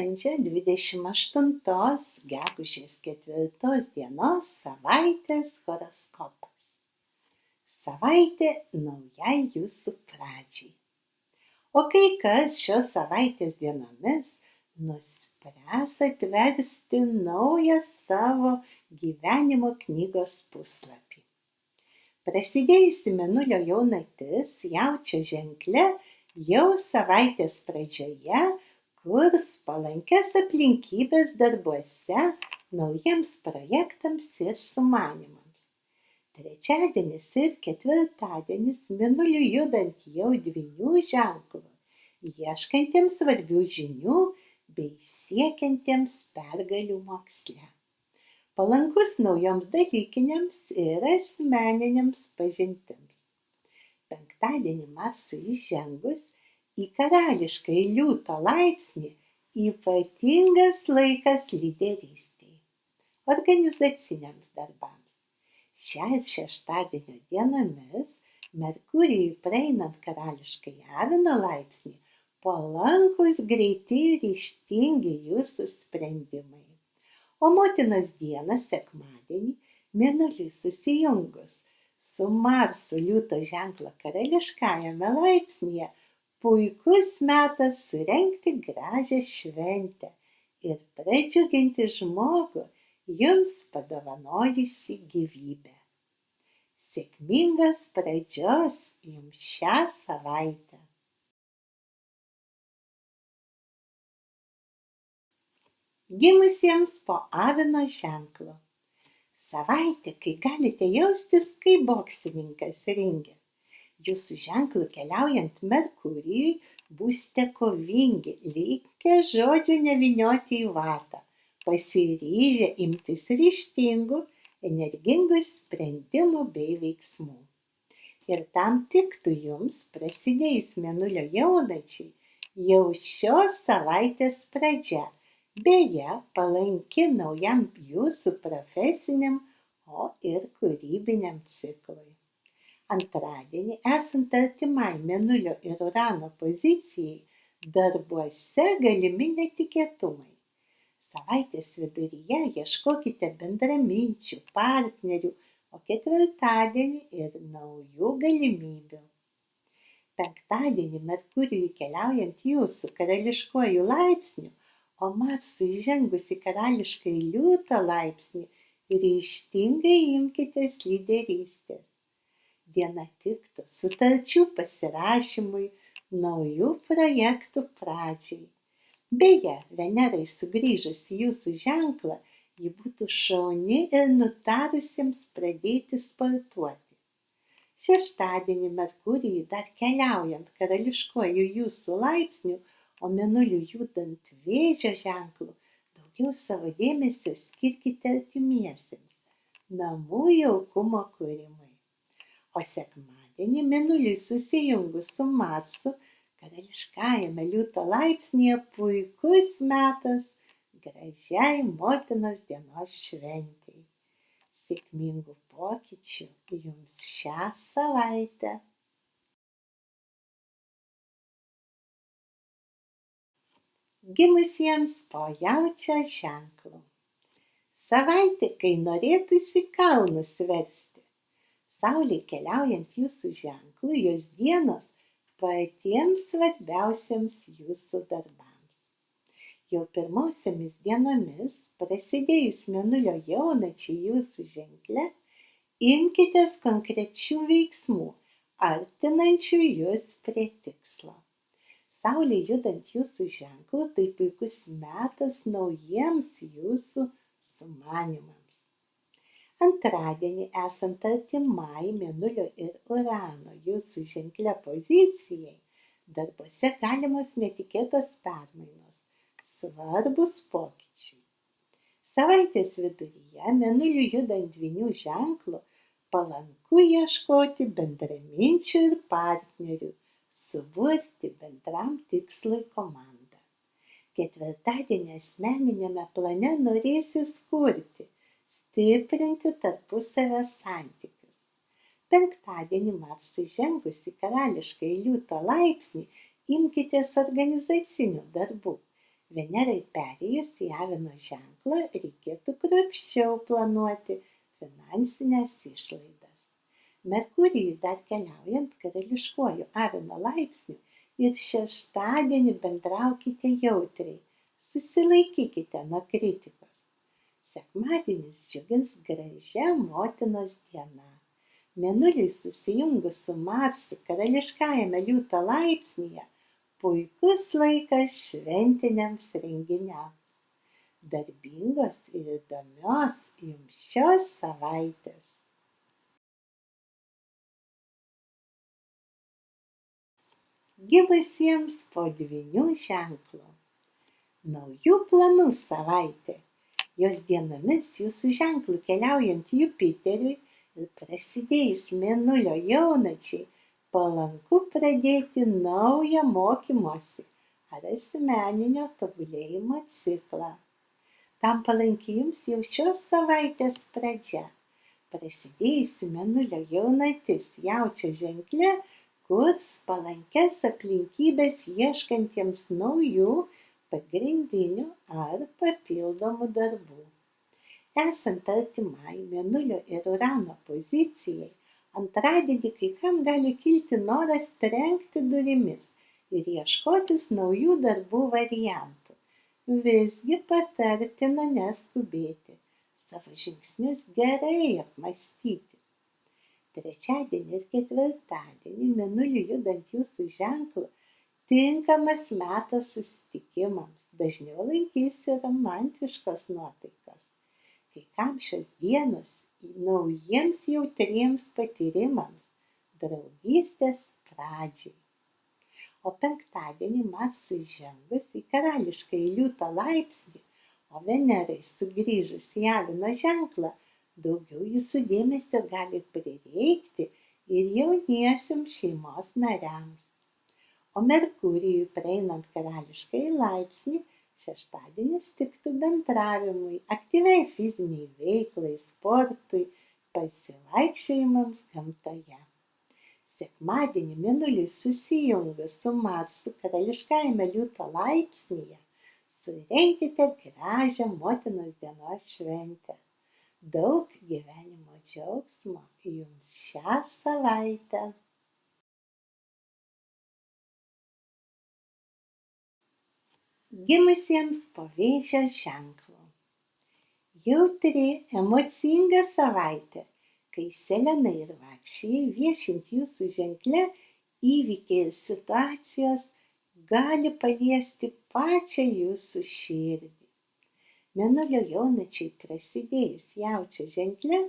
balandžio 28 gegužės 4 dienos savaitės horoskopas. Savaitė naujai jūsų pradžiai. O kai kas šios savaitės dienomis nuspręs atversti naują savo gyvenimo knygos puslapį. Prasidėjusi Mėnulio jaunatis Jaučio ženkle jau savaitės pradžioje kurs palankias aplinkybės darbuose naujiems projektams ir sumanymams. Trečiadienis ir ketvirtadienis Mėnuliui judant jau Dvynių ženklu, ieškantiems svarbių žinių bei siekiantiems pergalių moksle. Palankus naujoms dalykinėms ir asmeninėms pažintims. Penktadienį Marsui įžengus į karališkąjį Liūto laipsnį ypatingas laikas lyderystei, organizaciniams darbams. Šią ir šeštadienio dienomis Merkurijui praeinant karališkąjį Avino laipsnį palankūs greiti ir ryžtingi jūsų sprendimai. O motinos dieną sekmadienį Mėnuliui susijungus su Marsu Liūto ženklo karališkajame laipsnyje puikus metas surengti gražią šventę ir pradžiuginti žmogų jums padovanojusį gyvybę. Sėkmingos pradžios jums šią savaitę. Gimusiems po Avino ženklo. Savaitė, kai galite jaustis kaip boksininkas ringe. Jūsų ženklu keliaujant Merkurijui būsite kovingi, linkę žodžių nevynioti į vatą, pasiryžę imtis ryžtingų, energingų sprendimų bei veiksmų. Ir tam tiktų jums prasidėjus Mėnulio jaunačiai jau šios savaitės pradžia. Beje, palanki naujam jūsų profesiniam, o ir kūrybiniam ciklui. Antradienį, esant artimai Mėnulio ir Urano pozicijai, darbuose galimi netikėtumai. Savaitės viduryje ieškokite bendraminčių, partnerių, o ketvirtadienį ir naujų galimybių. Penktadienį Merkurijui keliaujant jūsų karališkuoju laipsniu, o Marsui įžengus į karališkąjį Liūto laipsnį, ryžtingai imkitės lyderystės. Diena tiktų sutarčių pasirašymui, naujų projektų pradžiai. Beje, Venerai sugrįžus į jūsų ženklą, ji būtų šauni ir nutarusiems pradėti sportuoti. Šeštadienį Merkurijui dar keliaujant karališkuoju jūsų laipsniu, o Mėnuliui judant Vėžio ženklu, daugiau savo dėmesio skirkite artimiesiems, namų jaukumo kūrimui. O sekmadienį Mėnuliui susijungus su Marsu, karališkajame Liūto laipsnyje puikus metas gražiai motinos dienos šventei. Sėkmingų pokyčių jums šią savaitę. Gimusiems po Jaučio ženklu. Savaitė, kai norėtųsi kalnus versti. Saulei keliaujant jūsų ženklu, jos dienos patiems svarbiausiems jūsų darbams. Jau pirmosiomis dienomis, prasidėjus Mėnulio jaunačiai jūsų ženkle, imkitės konkrečių veiksmų, artinančių jus prie tikslo. Saulei judant jūsų ženklu, tai puikus metas naujiems jūsų sumanymams. Antradienį, esant artimai Mėnulio ir Urano jūsų ženkle pozicijai, darbuose galimos netikėtos permainos, svarbūs pokyčiai. Savaitės viduryje Mėnuliui judant Dvynių ženklu, palanku ieškoti bendraminčių ir partnerių, suburti bendram tikslui komandą. Ketvirtadienį asmeniniame plane norėsis kurti, stiprinti tarpusavio santykius. Penktadienį Marsui žengus į karališkąjį Liūto laipsnį imkitės organizacinių darbų, Venerai perėjus į avino ženklą reikėtų kruopščiau planuoti finansines išlaidas. Merkurijui dar keliaujant karališkuoju avino laipsniu ir šeštadienį bendraukite jautriai, susilaikykite nuo kritikos. Sekmadienis džiugins gražia motinos diena. Mėnuliui susijungus su Marsu karališkajame liūto laipsnyje puikus laikas šventiniams renginiams. Darbingos ir įdomios jums šios savaitės. Gimusiems po dvynių ženklo. Naujų planų savaitė. Jos dienomis jūsų ženklų keliaujant Jupiteriui ir prasidėjus Mėnulio jaunačiai, palanku pradėti naują mokymosi ar asmeninio tobulėjimo ciklą. Tam palanki jums jau šios savaitės pradžia. Prasidėjusi Mėnulio jaunatis Jaučio ženkle kurs palankes aplinkybes ieškantiems naujų, pagrindinių ar papildomų darbų. Esant artimai Mėnulio ir Urano pozicijai, antradienį kai kam gali kilti noras trenkti durimis ir ieškotis naujų darbų variantų. Visgi patartina neskubėti, savo žingsnius gerai apmąstyti. Trečiadienį ir ketvirtadienį Mėnuliui judant jūsų ženklu tinkamas metas susitikimams, dažniau laikysi romantiškos nuotaikos. Kai kam šios dienos naujiems jautriems patyrimams, draugystės pradžiai. O penktadienį Marsui žengus į karališkąjį liūto laipsnį, o Venerai sugrįžus į avino ženklą, daugiau jūsų dėmesio gali prireikti ir jauniesiems šeimos nariams. O Merkurijui praeinant karališkąjį laipsnį, šeštadienis tiktų bendravimui, aktyviai fiziniai veiklai, sportui, pasivaikščiojimams gamtoje. Sekmadienį Mėnuliui susijungus su Marsu karališkajame liūto laipsnyje, surenkite gražią motinos dienos šventę. Daug gyvenimo džiaugsmo jums šią savaitę. Gimusiems po Vėžio ženklo. Jautri, emocinga savaitė, kai Selena ir Vakščiai viešint jūsų ženkle įvykiai ir situacijos gali paliesti pačią jūsų širdį. Mėnulio jaunačiai prasidėjus Jaučio ženkle,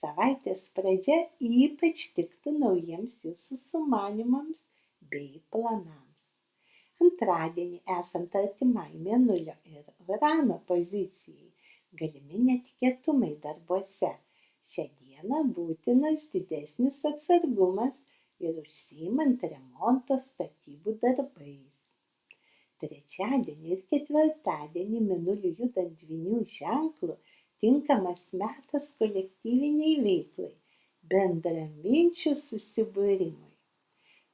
savaitės pradžia ypač tiktų naujiems jūsų sumanymams bei planams. Antradienį esant artimai Mėnulio ir Urano pozicijai, galimi netikėtumai darbuose. Šią dieną būtinas didesnis atsargumas ir užsiimant remonto statybų darbais. Trečiadienį ir ketvirtadienį Mėnuliui judant dvynių ženklu tinkamas metas kolektyviniai veiklai, bendraminčių susibūrimui.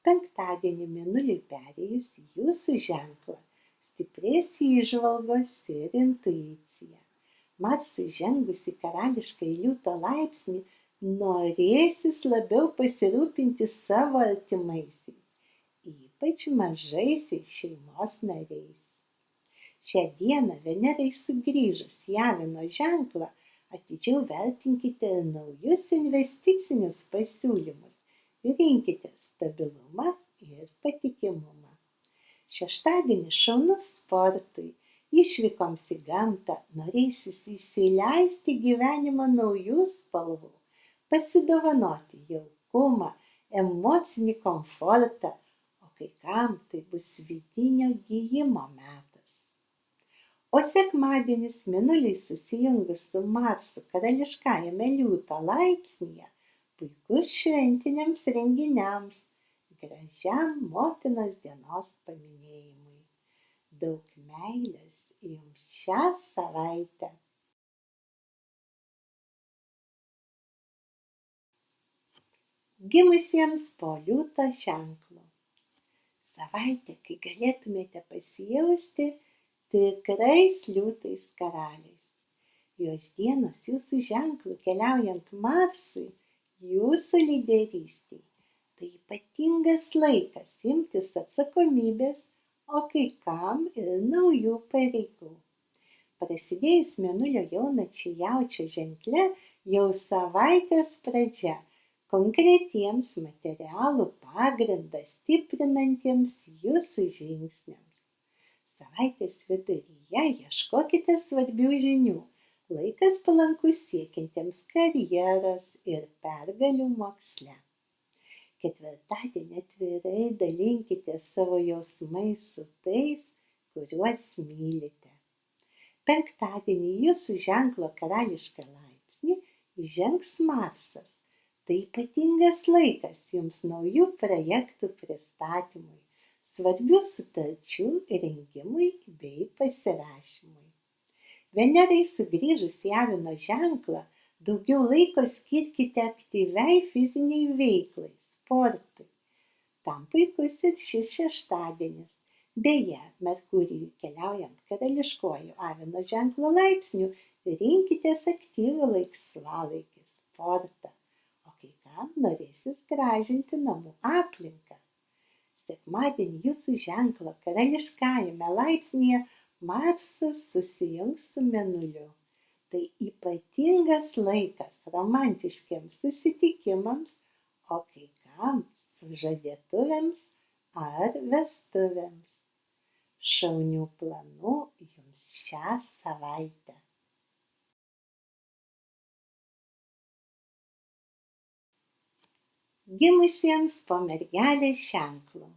Penktadienį Mėnuliui perėjus į jūsų ženklą, stiprės įžvalgos ir intuicija. Marsui žengus į karališkąjį liūto laipsnį, norėsis labiau pasirūpinti savo artimaisiais, ypač mažaisiais šeimos nariais. Šią dieną Venerai sugrįžus į avino ženklą, atidžiau vertinkite ir naujus investicinius pasiūlymus. Rinkite stabilumą ir patikimumą. Šeštadienis šaunus sportui, išvykoms į gamtą, norėsis įsileisti gyvenimą naujų spalvų, pasidovanoti jaukumą, emocinį komfortą, o kai kam tai bus vidinio gijimo metas. O sekmadienis Mėnuliui susijungus su Marsu karališkajame liūto laipsnyje, puikus šventiniams renginiams, gražiam motinos dienos paminėjimui. Daug meilės jums šią savaitę. Gimusiems po liūto ženklo. Savaitė, kai galėtumėte pasijausti tikrais liūtais karaliais. Jos dienos jūsų ženklu keliaujant Marsui, jūsų lyderystei. Tai ypatingas laikas imtis atsakomybės, o kai kam ir naujų pareigų. Prasidėjus Mėnulio jaunačiai Jaučio ženkle jau savaitės pradžia konkretiems materialų pagrindą stiprinantiems jūsų žingsniams. Savaitės viduryje ieškokite svarbių žinių. Laikas palankus siekiantiems karjeros ir pergalių moksle. Ketvirtadienį atvirai dalinkitės savo jausmais su tais, kuriuos mylite. Penktadienį jūsų ženklo karališką laipsnį įžengs Marsas. Tai ypatingas laikas jums naujų projektų pristatymui, svarbių sutarčių rengimui bei pasirašymui. Venerai sugrįžus į Avino ženklą, daugiau laiko skirkite aktyviai fiziniai veiklai, sportui. Tam puikus ir šis šeštadienis. Beje, Merkurijui keliaujant karališkuoju Avino ženklo laipsniu, rinkitės aktyvų laisvalaikį, sportą, o kai kam norėsis gražinti namų aplinką. Sekmadienį jūsų ženklo karališkajame laipsnyje Marsas susijungs su Mėnuliu. Tai ypatingas laikas romantiškiems susitikimams, o kai kam sužadėtuvėms ar vestuvėms. Šaunių planų jums šią savaitę. Gimusiems po mergelės ženklu.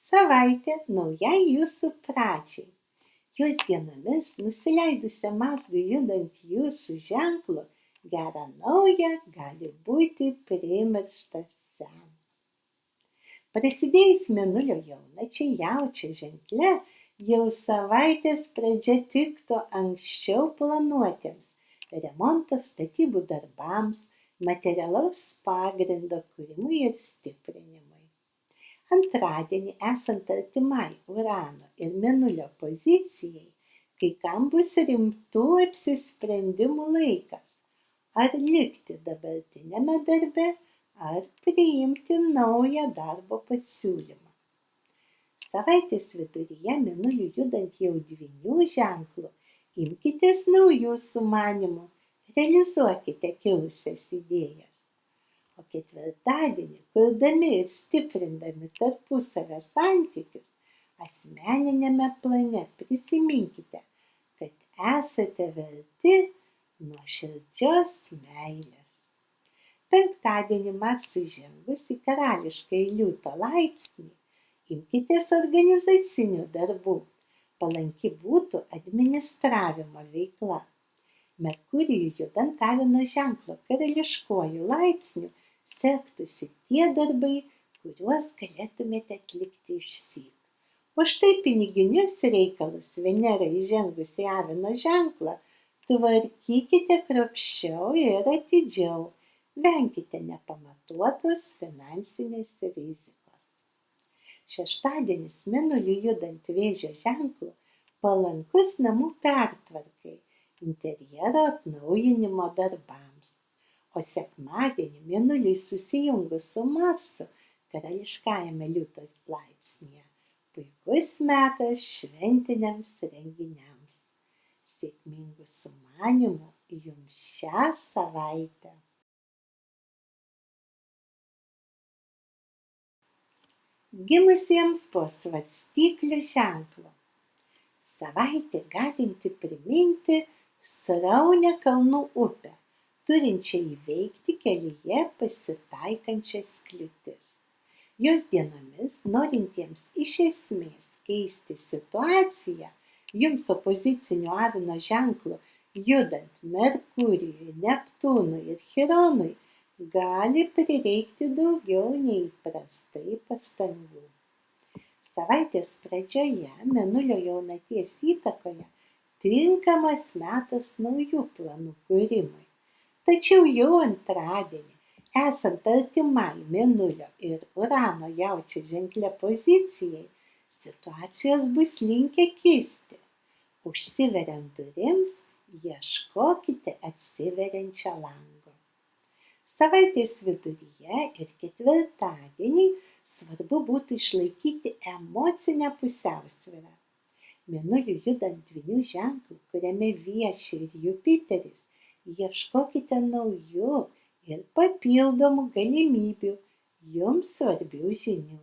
Savaitė naujai jūsų pradžiai. Jos dienomis nusileidusią mazgui judant jūsų ženklu, gera nauja gali būti primiršta sena. Prasidėjus Mėnulio jaunačiai Jaučio ženkle, jau savaitės pradžia tiktų anksčiau planuotiems remonto statybų darbams, materialaus pagrindo kūrimui ir stiprinimui. Antradienį, esant artimai Urano ir Mėnulio pozicijai, kai kam bus rimtų apsisprendimų laikas, ar likti dabartiniame darbe, ar priimti naują darbo pasiūlymą. Savaitės viduryje Mėnuliui judant jau Dvynių ženklu, imkitės naujų sumanymų, realizuokite kilusias idėjas. O ketvirtadienį, kurdami ir stiprindami tarpusavio santykius, asmeniniame plane prisiminkite, kad esate verti nuoširdžios meilės. Penktadienį Marsui žengus į karališkąjį liūto laipsnį, imkitės organizacinių darbų, palanki būtų administravimo veikla. Merkurijui judant Avino ženklo karališkuoju laipsniu sektųsi tie darbai, kuriuos galėtumėte atlikti išsyk. O štai piniginius reikalus Venera įžengus į Avino ženklą tvarkykite kruopščiau ir atidžiau. Venkite nepamatuotos finansinės rizikos. Šeštadienis Mėnuliui judant Vėžio ženklu palankus namų pertvarkai, interjero atnaujinimo darbams. O sekmadienį Mėnuliui susijungus su Marsu karališkajame liūto laipsnyje puikus metas šventiniams renginiams. Sėkmingų sumanymų jums šią savaitę. Gimusiems po svarstyklių ženklu. Savaitė galinti priminti sraunią kalnų upę, turinčią įveikti kelyje pasitaikančias kliūtis. Jos dienomis, norintiems iš esmės keisti situaciją, jums opoziciniu Avino ženklu judant Merkurijui, Neptūnui ir Chironui, gali prireikti daugiau nei įprastai pastangų. Savaitės pradžioje Mėnulio jaunaties įtakoje tinkamas metas naujų planų kūrimui. Tačiau jau antradienį, esant artimai Mėnulio ir Urano Jaučio ženkle pozicijai, situacijos bus linkę kisti. Užsiveriant durims, ieškokite atsiveriančio lango. Savaitės viduryje ir ketvirtadienį svarbu būtų išlaikyti emocinę pusiausvyrą. Mėnuliui judant dvynių ženklų, kuriame vieši ir Jupiteris, ieškokite naujų ir papildomų galimybių, jums svarbių žinių.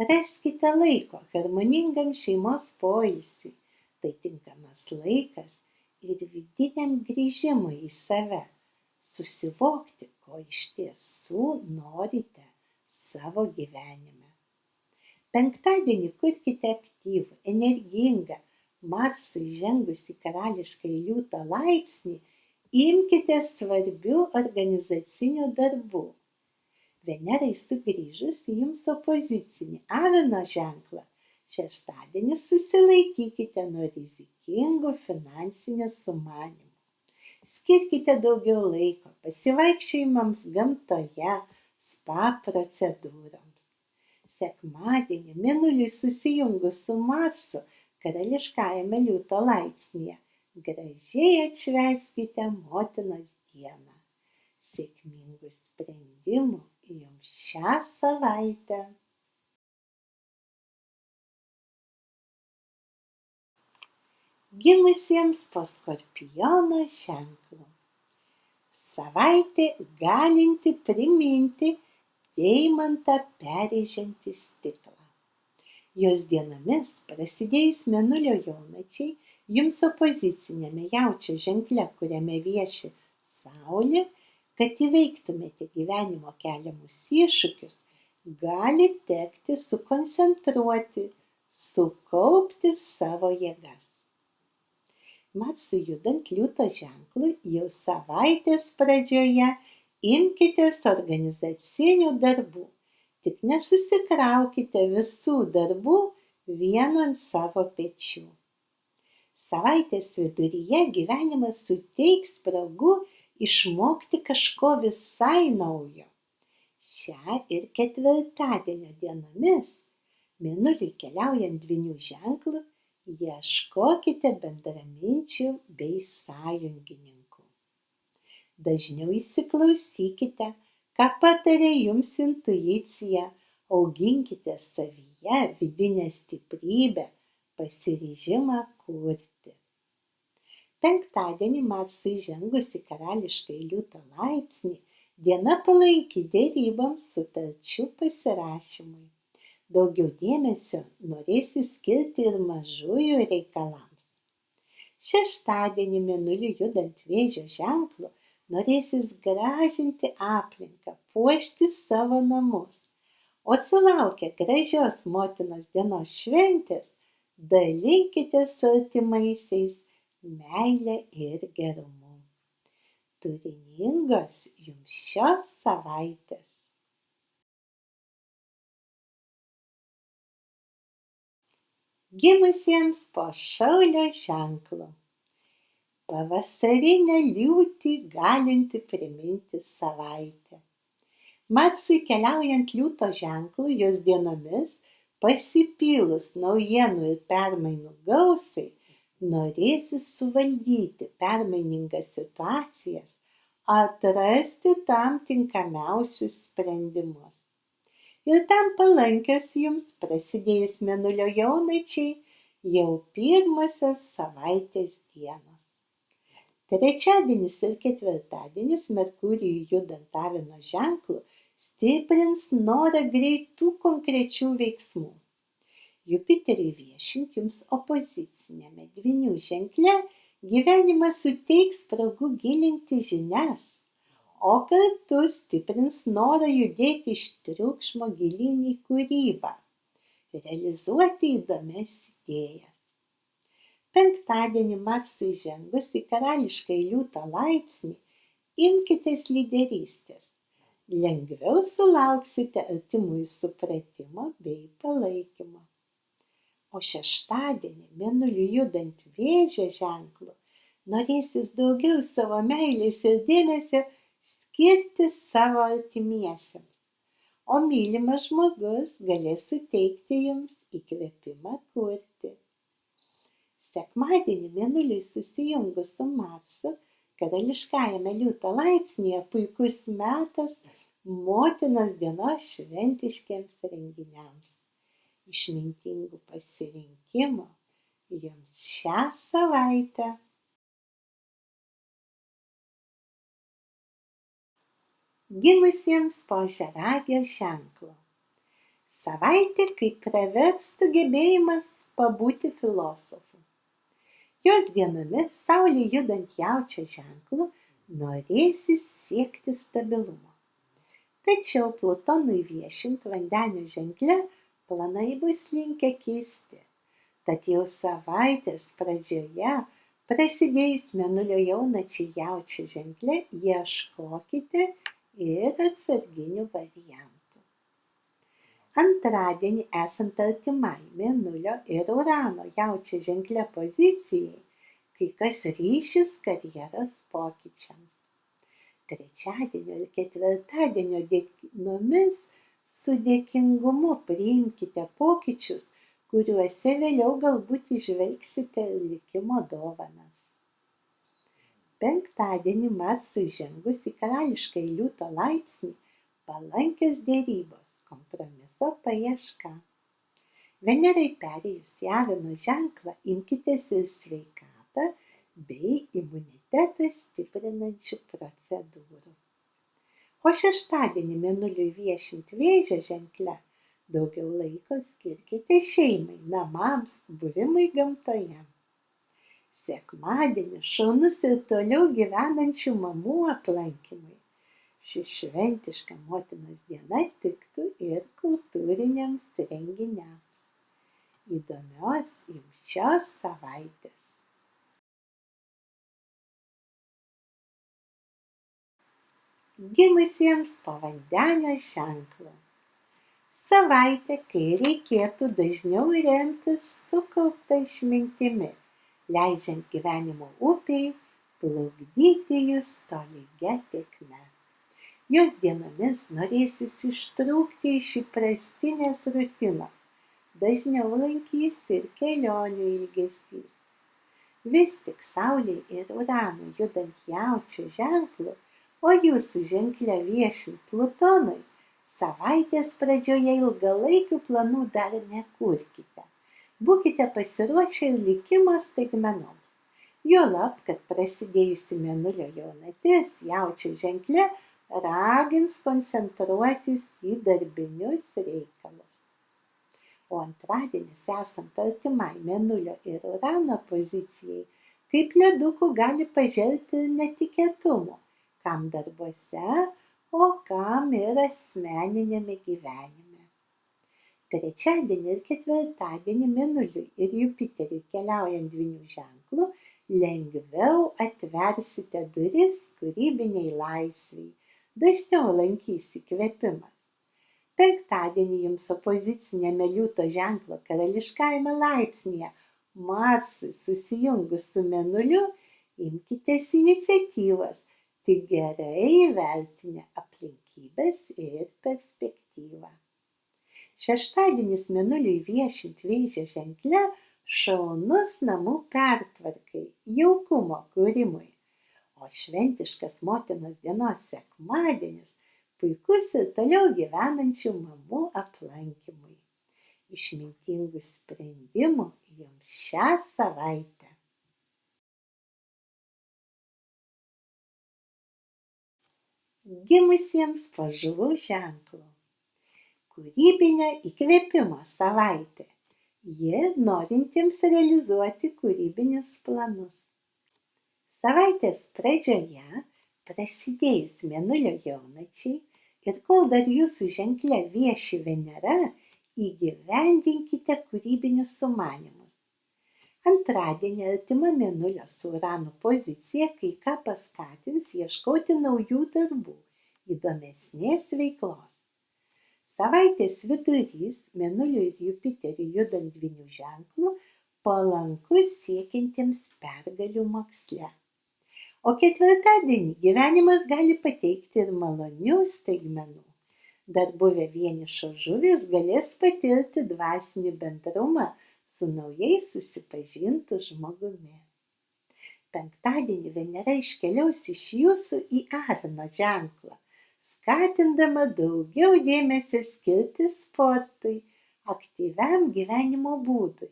Raskite laiko harmoningam šeimos poilsiui, tai tinkamas laikas ir vidiniam grįžimui į save, susivokti, ko iš tiesų norite savo gyvenime. Penktadienį kurkite aktyvų, energingą, Marsui žengus į karališkąjį liūto laipsnį, imkite svarbių organizacinių darbų. Venerai sugrįžus į jums opozicinį Avino ženklą, šeštadienį susilaikykite nuo rizikingų finansinių sumanymų. Skirkite daugiau laiko pasivaikščiojimams gamtoje, spa procedūroms. Sekmadienį Mėnuliui susijungus su Marsu karališkajame liūto laipsnyje, gražiai atšvęskite motinos dieną. Sėkmingų sprendimų jums šią savaitę. Gimusiems po Skorpiono ženklu. Savaitė galinti priminti deimantą perrėžiantį stiklą. Jos dienomis prasidėjus Mėnulio jaunačiai, jums opoziciniame Jaučio ženkle, kuriame vieši Saulė, kad įveiktumėte gyvenimo keliamus iššūkius, gali tekti sukoncentruoti, sukaupti savo jėgas. Marsui judant liūto ženklui jau savaitės pradžioje imkitės organizacinių darbų, tik nesusikraukite visų darbų vien ant savo pečių. Savaitės viduryje gyvenimas suteiks spragų išmokti kažko visai naujo. Šią ir ketvirtadienio dienomis, Mėnuliui keliaujant dvynių ženklu, ieškokite bendraminčių bei sąjungininkų. Dažniau įsiklausykite, ką pataria jums intuicija, auginkite savyje vidinę stiprybę, pasiryžimą kurti. Penktadienį Marsui žengus į karališkąjį liūto laipsnį, diena palanki deryboms, sutarčių pasirašymui. Daugiau dėmesio norėsiu skirti ir mažųjų reikalams. Šeštadienį Mėnuliui judant Vėžio ženklu, norėsis gražinti aplinką, puošti savo namus, o sulaukę gražios motinos dienos šventės, dalinkitės su artimaisiais meile ir gerumu. Turiningos jums šios savaitės. Gimusiems po Šaulio ženklu. Pavasarinę liūtį galinti priminti savaitę. Marsui keliaujant liūto ženklu, jos dienomis pasipylus naujienų ir permainų gausai, norėsis suvaldyti permainingas situacijas, atrasti tam tinkamiausius sprendimus. Ir tam palankios jums prasidėjus Mėnulio jaunačiai jau pirmosios savaitės dienos. Trečiadienis ir ketvirtadienis Merkurijui judant Avino ženklu stiprins norą greitų konkrečių veiksmų. Jupiteriui viešint jums opoziciniame dvynių ženkle gyvenimas suteiks spragų gilinti žinias, o kartu stiprins norą judėti iš triukšmo gilyn į kūrybą, realizuoti įdomias idėjas. Penktadienį Marsui žengus į karališkąjį liūto laipsnį, imkitės lyderystės. Lengviau sulauksite artimųjų supratimo bei palaikymo. O šeštadienį Mėnuliui judant Vėžio ženklu, norėsis daugiau savo meilės ir dėmesio skirti savo artimiesiems, o mylimas žmogus galės suteikti jums įkvėpimą kurti. Sekmadienį Mėnuliui susijungus su Marsu karališkajame liūto laipsnyje puikus metas Motinos dienos šventiškiems renginiams. Išmintingų pasirinkimų jums šią savaitę. Gimusiems po ožiaragio ženklo. Savaitė kaip praverstų gebėjimas pabūti filosofu. Jos dienomis Saulei judant Jaučio ženklu norėsis siekti stabilumo. Tačiau Plutonui viešint Vandenio ženkle planai bus linkę kisti. Tad jau savaitės pradžioje prasidėjus Mėnulio jaunačiai Jaučio ženkle ieškokite ir atsarginių variantų. Antradienį esant artimai Mėnulio ir Urano Jaučio ženkle pozicijai, kai kas ryšis karjeros pokyčiams. Trečiadienio ir ketvirtadienio dienomis su dėkingumu priimkite pokyčius, kuriuose vėliau galbūt įžvelgsite likimo dovanas. Penktadienį Marsui žengus į karališkąjį liūto laipsnį palankios derybos, kompromiso paieška. Venerai perėjus į Avino ženklą imkitės ir sveikatą bei imunitetą stiprinančių procedūrų. O šeštadienį Mėnuliui viešint Vėžio ženkle daugiau laiko skirkite šeimai, namams, buvimui gamtoje. Sekmadienį šaunus ir toliau gyvenančių mamų aplankymui. Ši šventiška motinos diena tiktų ir kultūriniams renginiams. Įdomios jums šios savaitės. Gimusiems po Vandenio ženklu. Savaitė, kai reikėtų dažniau remtis sukaupta išmintimi, leidžiant gyvenimo upei plukdyti jūs tolygia tėkme. Jos dienomis norėsis ištrūkti iš įprastinės rutinos, dažniau lankys ir kelionių ilgesys. Vis tik Saulei ir Uranui judant Jaučio ženklu, o jūsų ženkle viešint Plutonui, savaitės pradžioje ilgalaikių planų dar nekurkite. Būkite pasiruošę ir likimo staigmenoms. Juolab, kad prasidėjusi Mėnulio jaunatis Jaučio ženkle ragins koncentruotis į darbinius reikalus. O antradienis esant artimai Mėnulio ir Urano pozicijai, kaip ledukų gali pažerti netikėtumų, kam darbuose, o kam ir asmeniniame gyvenime. Trečiadienį ir ketvirtadienį Mėnuliui ir Jupiteriui keliaujant Dvynių ženklu lengviau atversite duris kūrybiniai laisvei, dažniau lankys įkvėpimas. Penktadienį jums opoziciniame liūto ženklo karališkajame laipsnyje Marsui susijungus su Mėnuliu imkitės iniciatyvos, tik gerai įvertinę aplinkybes ir perspektyvą. Šeštadienis Mėnuliui viešint Vėžio ženkle šaunus namų pertvarkai, jaukumo kūrimui, o šventiškas motinos dienos sekmadienis puikus ir toliau gyvenančių mamų aplankymui. Išmintingų sprendimų jums šią savaitę. Gimusiems po Žuvų ženklu. Kūrybinio įkvėpimo savaitė. Ji norintiems realizuoti kūrybinius planus. Savaitės pradžioje, prasidėjus Mėnulio jaunačiai ir kol dar jūsų ženkle vieši Venera, įgyvendinkite kūrybinius sumanymus. Antradienį artima Mėnulio su Uranu pozicija kai ką paskatins ieškoti naujų darbų, įdomesnės veiklos. Savaitės vidurys Mėnuliui ir Jupiteriui judant Dvynių ženklu palankus siekiantiems pergalių moksle. O ketvirtadienį gyvenimas gali pateikti ir malonių staigmenų. Dar buvę vienišos žuvys galės patirti dvasinį bendrumą su naujai susipažintu žmogumi. Penktadienį Venera iškeliaus iš Jūsų į Avino ženklą, skatindama daugiau dėmesio skirti sportui, aktyviam gyvenimo būdui.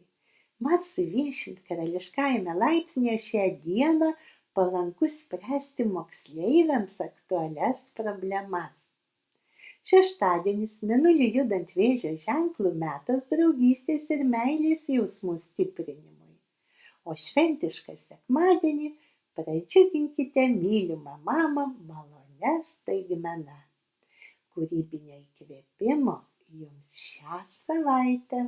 Marsui viešint karališkajame laipsnyje šią dieną palanku spręsti moksleiviams aktualias problemas. Šeštadienis Mėnuliui judant Vėžio ženklu metas draugystės ir meilės jausmų stiprinimui. O šventišką sekmadienį pradžiuginkite mylimą mamą malonia staigmena. Kūrybinio įkvėpimo jums šią savaitę.